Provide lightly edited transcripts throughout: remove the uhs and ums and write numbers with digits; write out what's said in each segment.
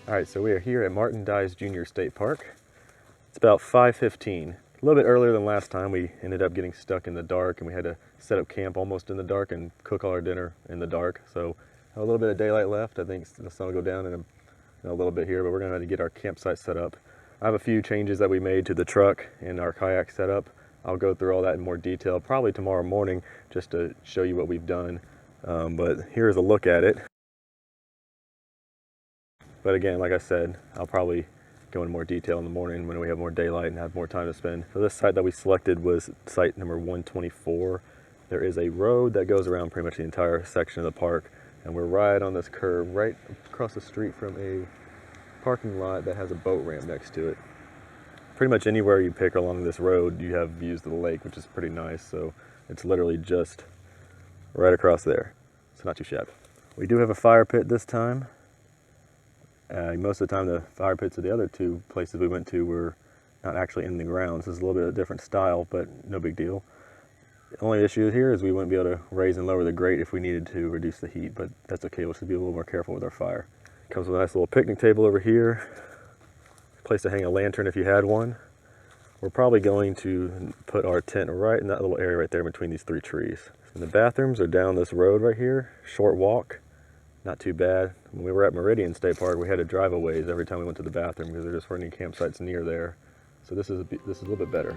All right, so we are here at Marin Dies Jr. State Park. It's about 5:15, a little bit earlier than last time. We ended up getting stuck in the dark and we had to set up camp almost in the dark and cook all our dinner in the dark. So a little bit of daylight left. I think the sun will go down in a little bit here, but we're gonna have to get our campsite set up. I have a few changes that we made to the truck and our kayak setup. I'll go through all that in more detail probably tomorrow morning just to show you what we've done. But here's a look at it. But again, like I said, I'll probably go into more detail in the morning when we have more daylight and have more time to spend. So this site that we selected was site number 124. There is a road that goes around pretty much the entire section of the park, and we're right on this curve, right across the street from a parking lot that has a boat ramp next to it. Pretty much anywhere you pick along this road, you have views of the lake, which is pretty nice. So it's literally just right across there. It's not too shabby. We do have a fire pit this time. Most of the time the fire pits of the other two places we went to were not actually in the ground. This is a little bit of a different style, but no big deal. The only issue here is we wouldn't be able to raise and lower the grate if we needed to reduce the heat, but that's okay. We'll just be a little more careful with our fire. Comes with a nice little picnic table over here. Place to hang a lantern if you had one. We're probably going to put our tent right in that little area right there between these three trees. And the bathrooms are down this road right here, short walk. Not too bad. When we were at Meridian State Park, we had to drive a ways every time we went to the bathroom because there just weren't any campsites near there. So this is a little bit better.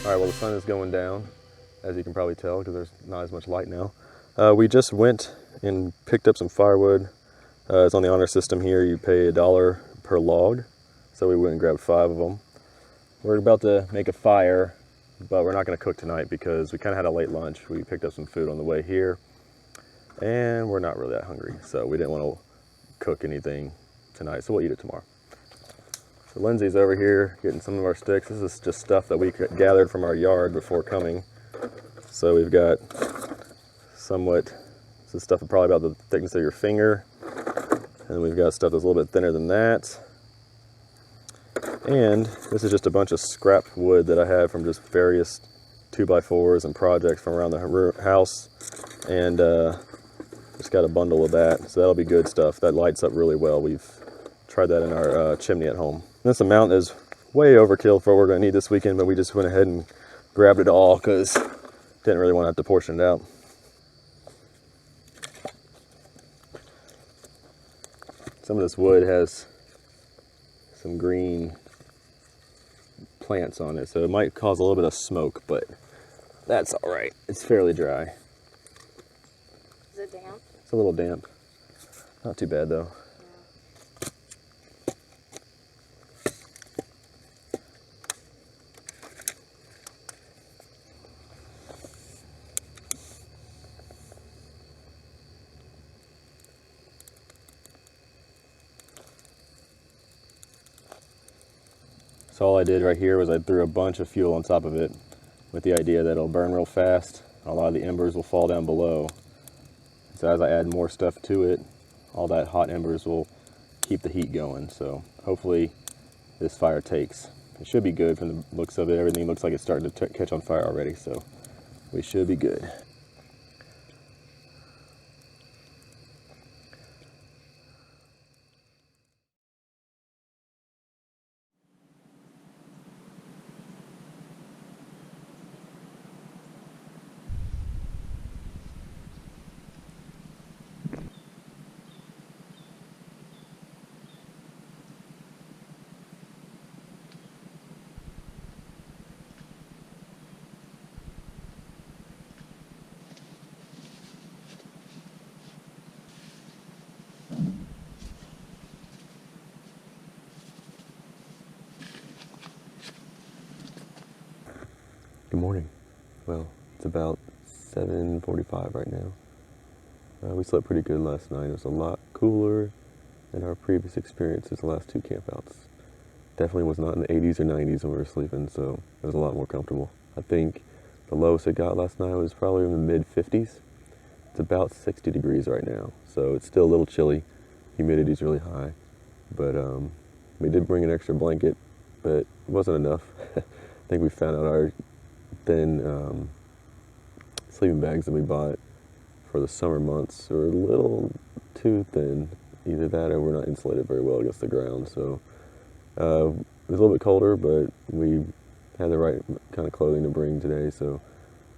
All right, well, the sun is going down, as you can probably tell, because there's not as much light now. We just went and picked up some firewood. It's on the honor system here. You pay $1 per log, so we went and grabbed 5 of them. We're about to make a fire, but we're not going to cook tonight because we kind of had a late lunch. We picked up some food on the way here, and we're not really that hungry, so we didn't want to cook anything tonight, so we'll eat it tomorrow. So Lindsay's over here getting some of our sticks. This is just stuff that we gathered from our yard before coming. So we've got this is stuff probably about the thickness of your finger. And we've got stuff that's a little bit thinner than that. And this is just a bunch of scrap wood that I have from just various 2x4s and projects from around the house. And just got a bundle of that. So that'll be good stuff. That lights up really well. We've tried that in our chimney at home. This amount is way overkill for what we're going to need this weekend, but we just went ahead and grabbed it all because didn't really want to have to portion it out. Some of this wood has some green plants on it, so it might cause a little bit of smoke, but that's all right. It's fairly dry. Is it damp? It's a little damp. Not too bad though. So all I did right here was I threw a bunch of fuel on top of it with the idea that it'll burn real fast. A lot of the embers will fall down below. So as I add more stuff to it, all that hot embers will keep the heat going. So hopefully this fire takes. It should be good from the looks of it. Everything looks like it's starting to catch on fire already, so we should be good. Good morning. Well, it's about 7:45 right now. We slept pretty good last night. It was a lot cooler than our previous experiences the last two campouts. Definitely was not in the 80s or 90s when we were sleeping, so it was a lot more comfortable. I think the lowest it got last night was probably in the mid-50s. It's about 60 degrees right now, so it's still a little chilly. Humidity's really high, but we did bring an extra blanket, but it wasn't enough. I think we found out our thin sleeping bags that we bought for the summer months are a little too thin. Either that or we're not insulated very well against the ground. So it was a little bit colder, but we had the right kind of clothing to bring today. So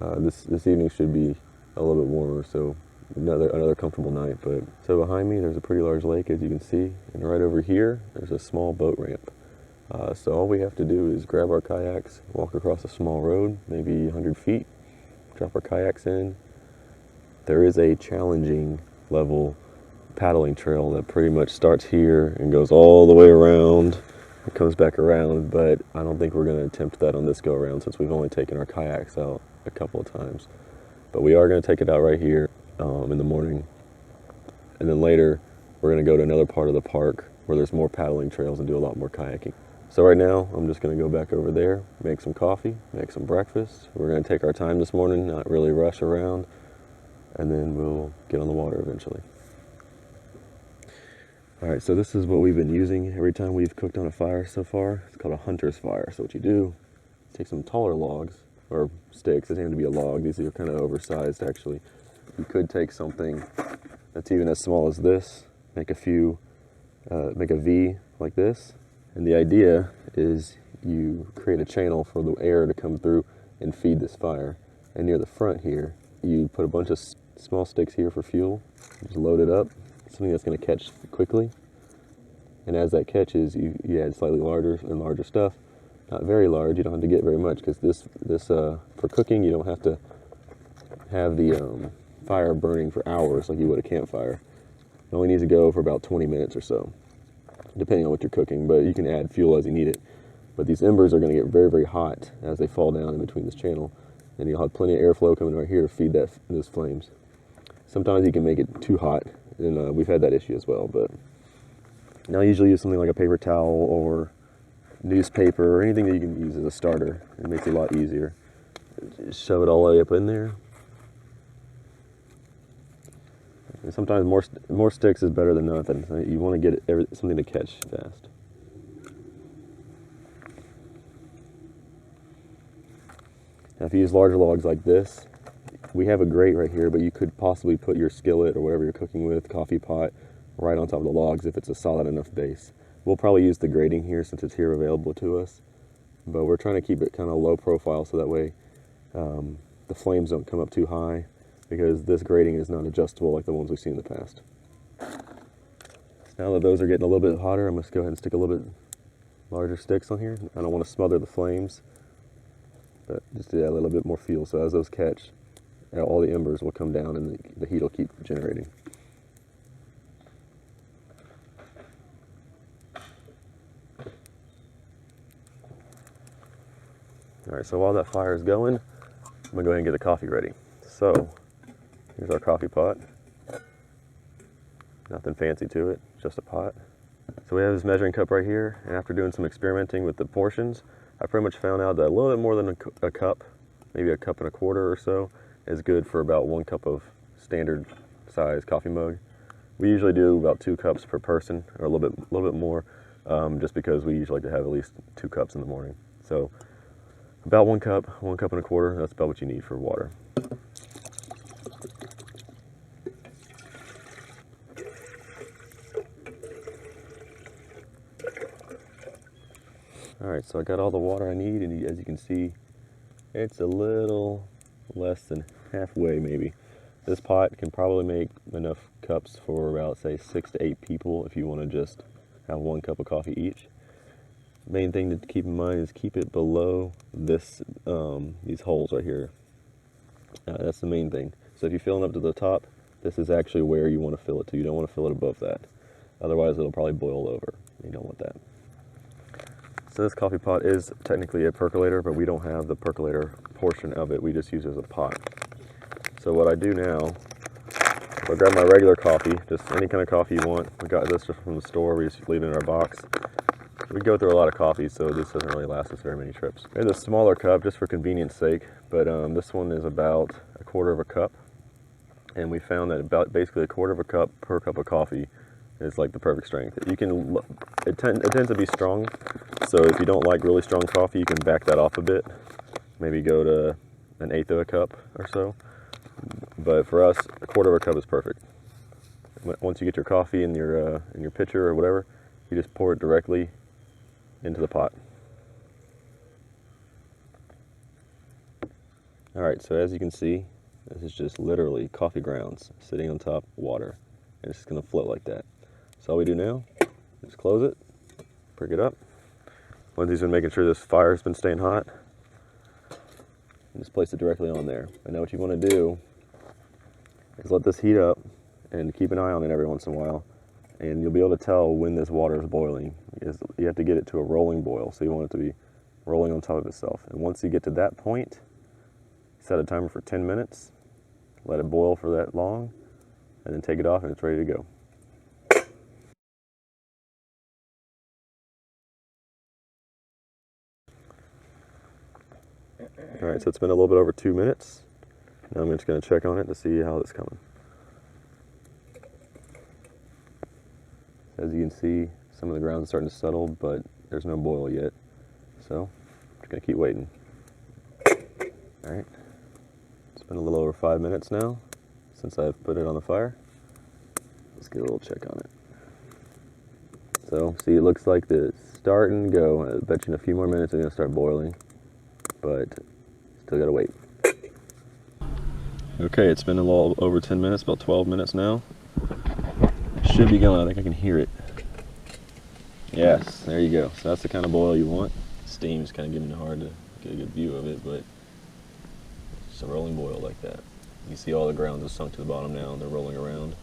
this evening should be a little bit warmer. So another comfortable night. But so behind me there's a pretty large lake, as you can see, and right over here there's a small boat ramp. So all we have to do is grab our kayaks, walk across a small road, maybe 100 feet, drop our kayaks in. There is a challenging level paddling trail that pretty much starts here and goes all the way around. It comes back around, but I don't think we're going to attempt that on this go around since we've only taken our kayaks out a couple of times. But we are going to take it out right here in the morning. And then later we're going to go to another part of the park where there's more paddling trails and do a lot more kayaking. So right now, I'm just going to go back over there, make some coffee, make some breakfast. We're going to take our time this morning, not really rush around, and then we'll get on the water eventually. All right, so this is what we've been using every time we've cooked on a fire so far. It's called a hunter's fire. So what you do, take some taller logs, or sticks. It doesn't have to be a log. These are kind of oversized, actually. You could take something that's even as small as this, make a V like this. And the idea is you create a channel for the air to come through and feed this fire. And near the front here, you put a bunch of small sticks here for fuel. Just load it up, something that's going to catch quickly. And as that catches, you add slightly larger and larger stuff. Not very large, you don't have to get very much, because this for cooking, you don't have to have the fire burning for hours like you would a campfire. It only needs to go for about 20 minutes or so, depending on what you're cooking, but you can add fuel as you need it. But these embers are going to get very, very hot as they fall down in between this channel, and you'll have plenty of airflow coming right here to feed those flames. Sometimes you can make it too hot, and we've had that issue as well. But now I usually use something like a paper towel or newspaper or anything that you can use as a starter. It makes it a lot easier. Just shove it all the way up in there. And sometimes more sticks is better than nothing. So you want to get something to catch fast. Now if you use larger logs like this, we have a grate right here, but you could possibly put your skillet or whatever you're cooking with, coffee pot, right on top of the logs if it's a solid enough base. We'll probably use the grating here since it's here available to us, but we're trying to keep it kind of low profile so that way the flames don't come up too high, because this grating is not adjustable like the ones we've seen in the past. Now that those are getting a little bit hotter, I'm going to go ahead and stick a little bit larger sticks on here. I don't want to smother the flames, but just to add a little bit more fuel. So as those catch, all the embers will come down and the heat will keep generating. All right, so while that fire is going, I'm gonna go ahead and get the coffee ready. So here's our coffee pot. Nothing fancy to it, just a pot. So we have this measuring cup right here, and after doing some experimenting with the portions, I pretty much found out that a little bit more than a cup, maybe a cup and a quarter or so, is good for about 1 cup of standard size coffee mug. We usually do about 2 cups per person, or a little bit more, just because we usually like to have at least 2 cups in the morning. So about 1 cup and a quarter, that's about what you need for water. All right, so I got all the water I need, and as you can see, it's a little less than halfway maybe. This pot can probably make enough cups for about, say, 6 to 8 people if you want to just have 1 cup of coffee each. Main thing to keep in mind is keep it below this, these holes right here. That's the main thing. So if you're filling up to the top, this is actually where you want to fill it to. You don't want to fill it above that. Otherwise, it'll probably boil over. You don't want that. So this coffee pot is technically a percolator, but we don't have the percolator portion of it. We just use it as a pot. So what I do now, I grab my regular coffee, just any kind of coffee you want. We got this just from the store. We just leave it in our box. We go through a lot of coffee, so this doesn't really last us very many trips. We have a smaller cup just for convenience sake, but this one is about 1/4 of a cup. And we found that about basically 1/4 of a cup per cup of coffee is like the perfect strength. You can, it tends to be strong, so if you don't like really strong coffee, you can back that off a bit. Maybe go to 1/8 of a cup or so. But for us, 1/4 of a cup is perfect. Once you get your coffee in your pitcher or whatever, you just pour it directly into the pot. All right, so as you can see, this is just literally coffee grounds sitting on top of water, and it's just gonna float like that. So all we do now is close it, prick it up. Lindsay's been making sure this fire's been staying hot, and just place it directly on there. And now what you want to do is let this heat up and keep an eye on it every once in a while, and you'll be able to tell when this water is boiling. You have to get it to a rolling boil, so you want it to be rolling on top of itself. And once you get to that point, set a timer for 10 minutes, let it boil for that long, and then take it off and it's ready to go. All right, so it's been a little bit over 2 minutes. Now I'm just going to check on it to see how it's coming. As you can see, some of the grounds are starting to settle, but there's no boil yet. So I'm just going to keep waiting. All right, it's been a little over 5 minutes now since I've put it on the fire. Let's get a little check on it. So see, it looks like it's starting to go. I bet you in a few more minutes it's going to start boiling, but still got to wait. Okay, it's been a little over 10 minutes, about 12 minutes now. Should be going, I think I can hear it. Yes, there you go. So that's the kind of boil you want. Steam's kind of giving it hard to get a good view of it, but it's a rolling boil like that. You see all the grounds have sunk to the bottom now and they're rolling around.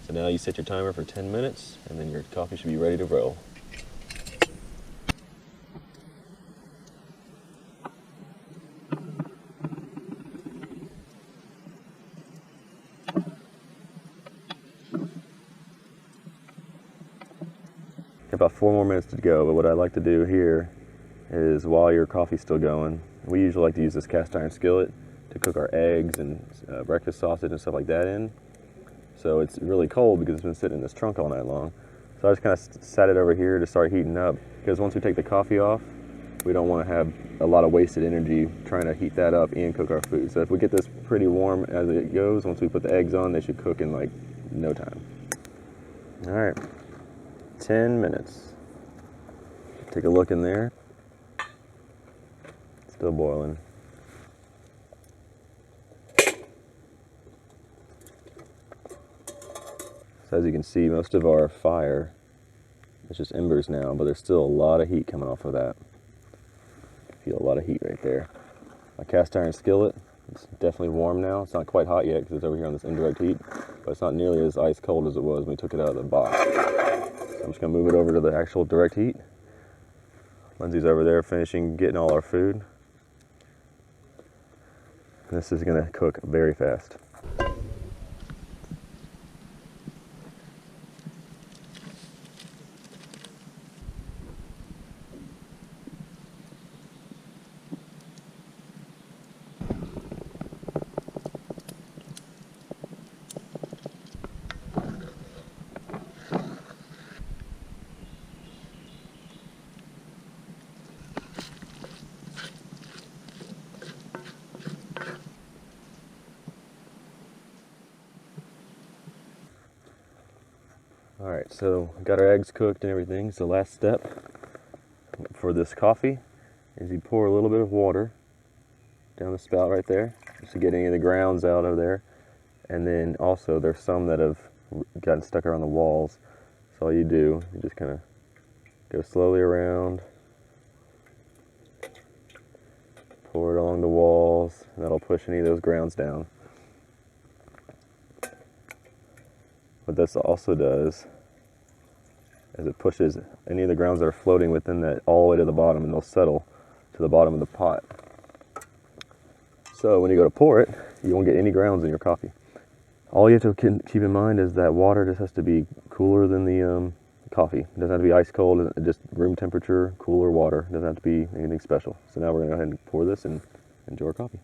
So now you set your timer for 10 minutes and then your coffee should be ready to roll. About 4 more minutes to go, but what I like to do here is while your coffee's still going, we usually like to use this cast iron skillet to cook our eggs and breakfast sausage and stuff like that in. So it's really cold because it's been sitting in this trunk all night long. So I just kind of sat it over here to start heating up, because once we take the coffee off, we don't want to have a lot of wasted energy trying to heat that up and cook our food. So if we get this pretty warm as it goes, once we put the eggs on, they should cook in like no time. All right. 10 minutes. Take a look in there. Still boiling. So as you can see, most of our fire is just embers now, but there's still a lot of heat coming off of that. Feel a lot of heat right there. My cast iron skillet, it's definitely warm now. It's not quite hot yet because it's over here on this indirect heat, but it's not nearly as ice cold as it was when we took it out of the box. I'm just going to move it over to the actual direct heat. Lindsay's over there finishing getting all our food. This is going to cook very fast. All right, so got our eggs cooked and everything. So last step for this coffee is you pour a little bit of water down the spout right there, just to get any of the grounds out of there. And then also there's some that have gotten stuck around the walls. So all you do, you just kind of go slowly around, pour it along the walls, and that'll push any of those grounds down. What this also does is it pushes any of the grounds that are floating within that all the way to the bottom, and they'll settle to the bottom of the pot. So when you go to pour it, you won't get any grounds in your coffee. All you have to keep in mind is that water just has to be cooler than the coffee. It doesn't have to be ice cold, just room temperature, cooler water. It doesn't have to be anything special. So now we're gonna go ahead and pour this and enjoy our coffee.